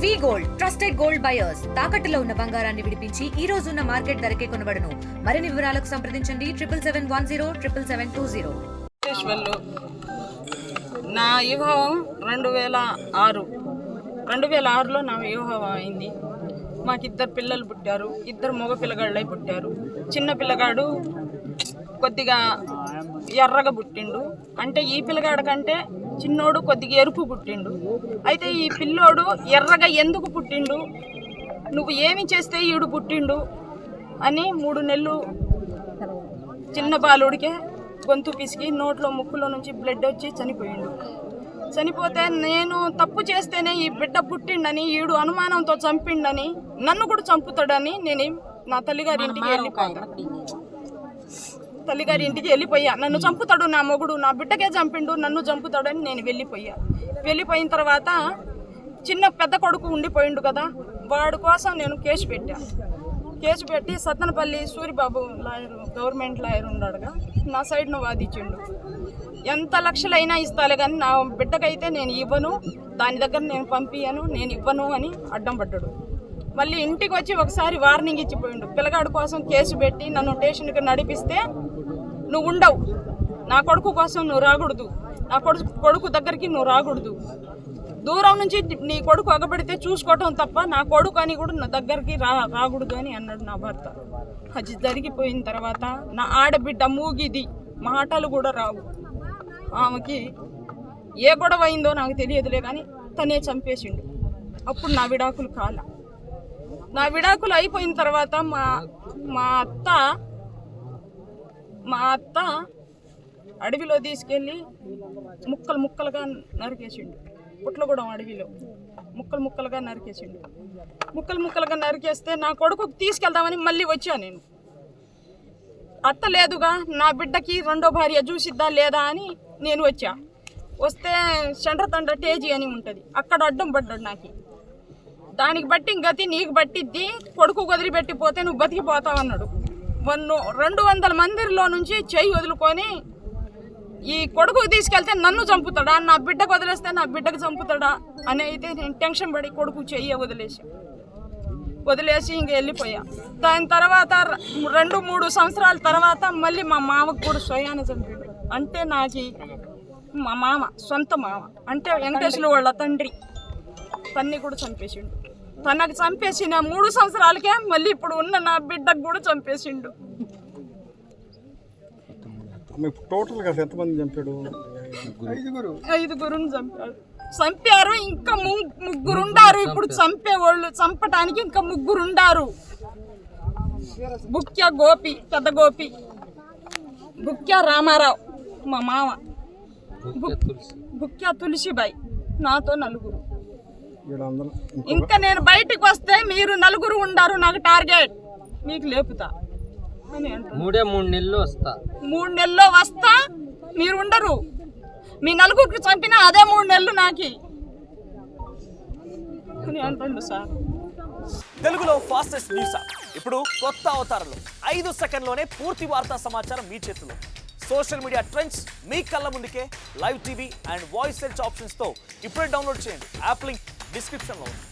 వి gold trusted gold buyers తాకట్టులో ఉన్న బంగారాన్ని విడిపించి ఈ రోజు ఉన్న మార్కెట్ ధరకే కొనబడును. మరిన్ని వివరాలకు సంప్రదించండి 7771072020. నా వివాహం 2006లో నా వివాహం అయింది. మాకు 2 పిల్లలు పుట్టారు. 2 మగ పిల్లగాళ్ళై పుట్టారు. చిన్న పిల్లగాడు కొద్దిగా ఎర్రగా పుట్టిండు. అంటే ఈ పిల్లగాడు కంటే చిన్నోడు కొద్దిగా ఎరుపు పుట్టిండు. అయితే ఈ పిల్లోడు ఎర్రగా ఎందుకు పుట్టిండు, నువ్వు ఏమి చేస్తే ఈడు పుట్టిండు అని 3 నెలలు చిన్న బాలుడికే గొంతు పిసికి నోట్లో ముక్కులో నుంచి బ్లడ్ వచ్చి చనిపోయిండు. చనిపోతే నేను తప్పు చేస్తేనే ఈ బిడ్డ పుట్టిండని, ఈడు అనుమానంతో చంపిండని, నన్ను కూడా చంపుతాడని నేను నా తల్లిగారి ఇంటికి వెళ్ళిపోయా. నన్ను చంపుతాడు నా మొగుడు, నా బిడ్డకే చంపిండు, నన్ను చంపుతాడని నేను వెళ్ళిపోయిన తర్వాత పెద్ద కొడుకు ఉండిపోయిండు కదా, వాడి కోసం నేను కేసు పెట్టి Sattenapalli Suribabu lawyer, government lawyer ఉన్నాడుగా, నా సైడ్ను వాదించిండు. ఎంత లక్షలైనా ఇస్తాలే కానీ నా బిడ్డకైతే నేను ఇవ్వను, దాని దగ్గర నేను పంపియను, నేను ఇవ్వను అని అడ్డం పడ్డాడు. మళ్ళీ ఇంటికి వచ్చి ఒకసారి వార్నింగ్ ఇచ్చిపోయిండు. పిల్లగాడి కోసం కేసు పెట్టి నన్ను స్టేషన్కి నడిపిస్తే, నువ్వు ఉండవు, నా కొడుకు కోసం నువ్వు రాకూడదు, నా కొడుకు దగ్గరికి నువ్వు రాకూడదు, దూరం నుంచి నీ కొడుకు అగబడితే చూసుకోవటం తప్ప నా కొడుకు అని కూడా నా దగ్గరికి రాకూడదు అని అన్నాడు నా భర్త. అది జరిగిపోయిన తర్వాత నా ఆడబిడ్డ మూగిది, మాటలు కూడా రావు. ఆమెకి ఏ గొడవ అయిందో నాకు తెలియదులే కానీ తనే చంపేసిండు. అప్పుడు నా విడాకులు నా విడాకులు అయిపోయిన తర్వాత మా అత్త అడవిలో తీసుకెళ్ళి ముక్కలుగా నరికేసిండు. పుట్లగూడెం అడవిలో ముక్కలుగా నరికేసిండు. ముక్కలుగా నరికేస్తే నా కొడుకు తీసుకెళ్దామని మళ్ళీ వచ్చా నేను. అత్త లేదుగా, నా బిడ్డకి 2వ భార్య చూసిద్దా లేదా అని నేను వస్తే చండ్రతండ టేజీ అని ఉంటుంది, అక్కడ అడ్డం పడ్డాడు నాకు. దానికి బట్టి గతి నీకు పట్టిద్ది, కొడుకు వదిలిపెట్టిపోతే నువ్వు బతికిపోతావు అన్నాడు. 200 మందిలో నుంచి చెయ్యి వదులుకొని ఈ కొడుకుకి తీసుకెళ్తే నన్ను చంపుతాడా, నా బిడ్డకు వదిలేస్తే నా బిడ్డకు చంపుతాడా అని అయితే నేను టెన్షన్ పడి కొడుకు చెయ్యి వదిలేసి ఇంక వెళ్ళిపోయా. దాని తర్వాత 2-3 సంవత్సరాల తర్వాత మళ్ళీ మా మామకు కూడా స్వయాన చంపాడు. అంటే నాకు మా మామ, సొంత మామ, అంటే వెంకటేశ్వర వాళ్ళ తండ్రి, తన్ని కూడా చంపేసిండు. తనకు చంపేసిన 3 సంవత్సరాలకే మళ్ళీ ఇప్పుడు ఉన్న నా బిడ్డకు కూడా చంపేసిండు. ఐదుగురుని చంపారు. ఇంకా 3 ఉండారు. ఇప్పుడు చంపేవాళ్ళు, చంపటానికి ఇంకా 3 ఉండారు. బుక్య గోపి, పెద్ద గోపి, బుక్య రామారావు మా మామ, బుక్య తులసిబాయి, నాతో 4. ఇంకా నేను బయటికి వస్తే మీరు 4 ఉండారు, నాకు టార్గెట్, మీకు లేపుతా అని అంటారు. 3 నెలలు వస్తా, 3 నెలల్లో వస్తా, మీరు ఉండరు, మీ 4 చంపినా అదే 3 నెలలు నాకి అని అంటుండు సార్. తెలుగులో ఫాస్టెస్ట్ న్యూస్ ఇప్పుడు కొత్త అవతారంలో 5 సెకండ్లోనే పూర్తి వార్తా సమాచారం మీ చేతిలో. సోషల్ మీడియా ట్రెండ్స్ మీ కళ్ళ ముందుకే live TV and voice search ఆప్షన్స్తో ఇప్పుడే డౌన్లోడ్ చేయండి. యాప్ లింక్ డిస్క్రిప్షన్లో ఉంది.